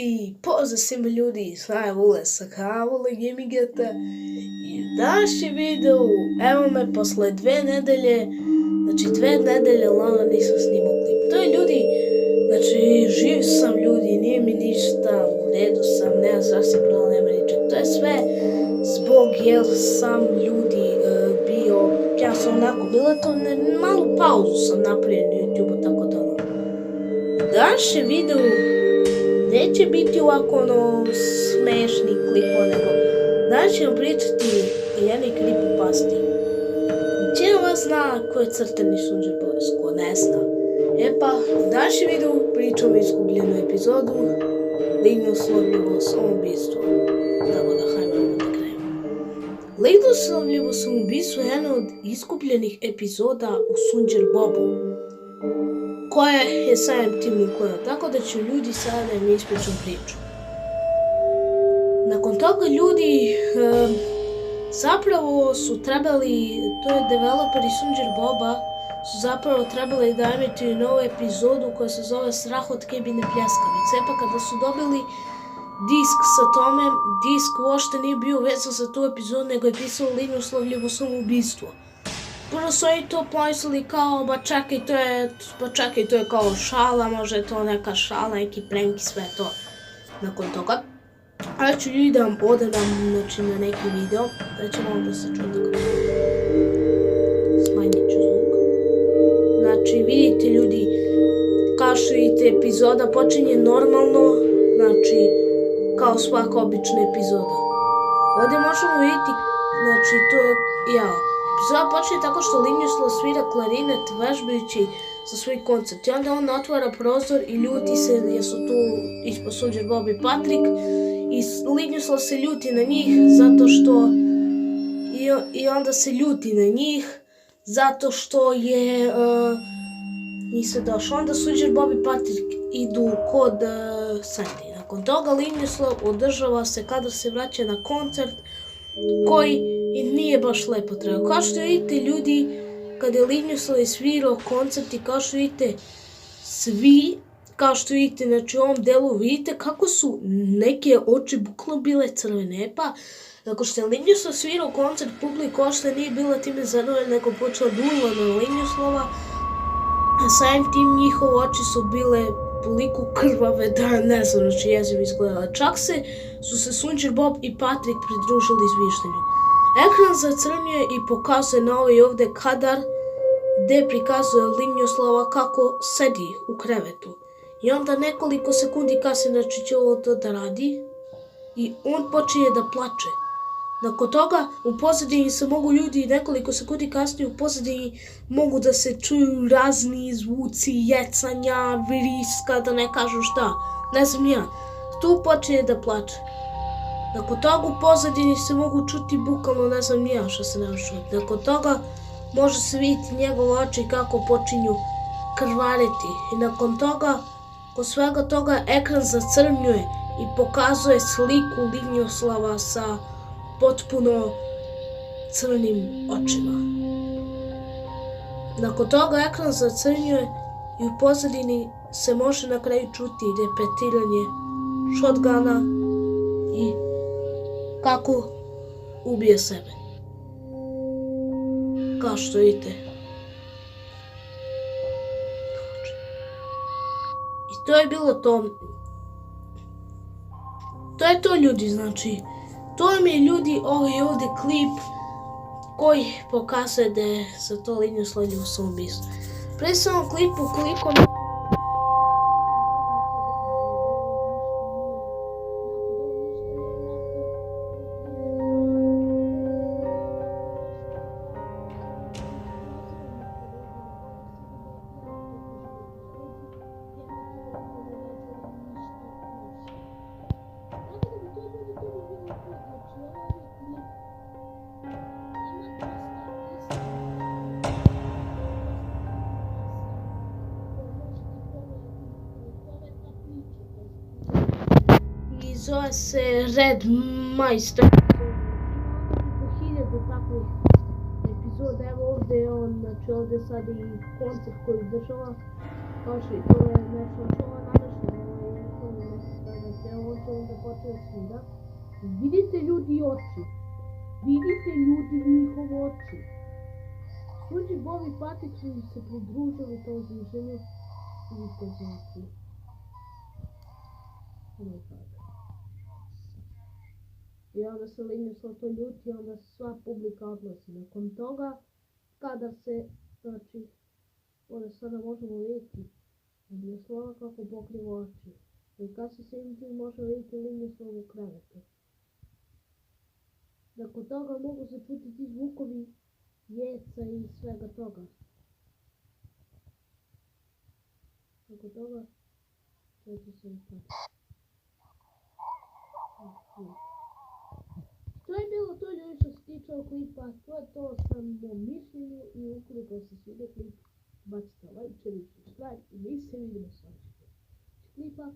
I pozdrav svima ljudi, s nama je Vule sa Kavole Gamingeta i u današnjem videu, evo me posle 2 nedelje, znači 2 nedelje lano nisam snimao klip. To je ljudi, znači živ sam ljudi, nije mi ništa, u redu sam, nema zdravstveni problem, nema ničeg. To je sve zbog jer sam ljudi bio, ja sam onako, bilo to malu pauzu sam napravio na YouTube, tako da ono. U današnjem videu neće biti ovako smešni klipova, nego danas ćemo pričati o jednoj creepypasti. Većina vas zna ko je crtani Sunđer Boys, ko ne zna. Pa, u današnjem videu pričamo o izgubljenoj epizodu Lignjoslovljivo samoubistvo. Tako da, hajmo da krenemo. Lignjoslovljivo samoubistvo je jedna od izgubljenih epizoda u Sunđer Bobu, koja je samim tim ukojena, tako da će ljudi sada da mi ispričam priču. Nakon toga ljudi zapravo su trebali, to je developeri Sunđer Boba, su zapravo trebali da emituju novu epizodu koja se zove Strah od Kebine pljeskavice. Pa kada su dobili disk sa tome, disk uopšte nije bio vezan za tu epizodu, nego je pisalo Lignjoslovljivo samoubistvo. Prvo su oni to pomislili kao, ba čekaj, to je kao šala, možda je to neka šala, neki prank i sve to. Nakon toga, ja ću ljudi da vam odedam, znači, na neki video, da će malo da se čuje tako. Smanjit ću zvuk. Znači, vidite ljudi, kao što vidite, epizoda počinje normalno, znači, kao svaka obična epizoda. Ovdje možemo vidjeti, znači, to je, epizoda počinje tako što Lignjoslav svira klarinet vežbajući za svoj koncert. I onda on otvara prozor i ljuti se jer su tu ispod Sunđer Bob i Patrik. I Lignjoslav se ljuti na njih zato što... I onda se ljuti na njih zato što je... Nisi došao. Onda Sunđer Bob i Patrik idu kod Sandy. Nakon toga Lignjoslav održava se kada se vraća na koncert koji i nije baš lepo trebao. Kao što vidite ljudi, kada je Lignjoslav svirao koncert i kao što vidite svi, kao što vidite znači u ovom delu vidite kako su neke oči bukvalno bile crvene. Pa, nakon što je Lignjoslav svirao koncert, publika ošte nije bila time zadovoljna, nego počela durla na Lignjoslava, a samim tim njihove oči su bile toliko krvave da ne znam, znači jezivo izgledala. Čak su se Sunđer Bob i Patrik pridružili izvištenju. Ekran zacrnjuje i pokazuje na ovaj ovdje kadar gdje prikazuje Lignjoslava kako sedi u krevetu. I onda nekoliko sekundi kasnije znači će ovo to da radi i on počinje da plače. Nakon toga u pozadini se mogu ljudi nekoliko sekundi kasnije u pozadini mogu da se čuju razni zvuci, jecanja, vriska, da ne kažu šta, ne znam ja. Tu počinje da plače. Nakon toga u pozadini se mogu čuti bukvalno ne znam ja što se ne može čuti. Nakon toga može se vidjeti njegove oči kako počinju krvariti. I nakon toga, kod svega toga ekran zacrnjuje i pokazuje sliku Lignjoslava sa potpuno crnim očima. Nakon toga ekran zacrnjuje i u pozadini se može na kraju čuti repetiranje shotguna i kako ubije sebe. Kao što vidite. I to je bilo to. To je to ljudi, znači. To vam je ljudi ovaj ovdje klip koji pokazuje da je za to Lignjoslovljivo samoubistvo. Pre samom klipu koliko... Zove se Red Majster. Ima 1000 takvih epizoda. Evo ovdje je on, znači ovdje sad i koncert koji izdržava. Kao što i to je nešto čuva nadašnje. Ovo je nešto počeo svira. Vidite ljudi oči. Vidite ljudi njihove oči. Suđi Bob i Patrick su se pridružili tom zviženju. Vidite znači. I onda se Linusov to ljuti i onda se sva publika odlazi. Nakon toga, kada se, znači, onda sada možemo vidjeti Linusova kako pokriva oči. I kad se Sindri može vidjeti Linusov u krevetu. Nakon toga mogu se čuti ti zvukovi jeca i svega toga. Nakon toga, to će se upati. To je bilo to ljudi što se tiče ovog klipa, to je to sa mom mišljenju i ukoliko se sviđa klip, bacite like, subscribe i mi se vidimo sljedećeg klipa.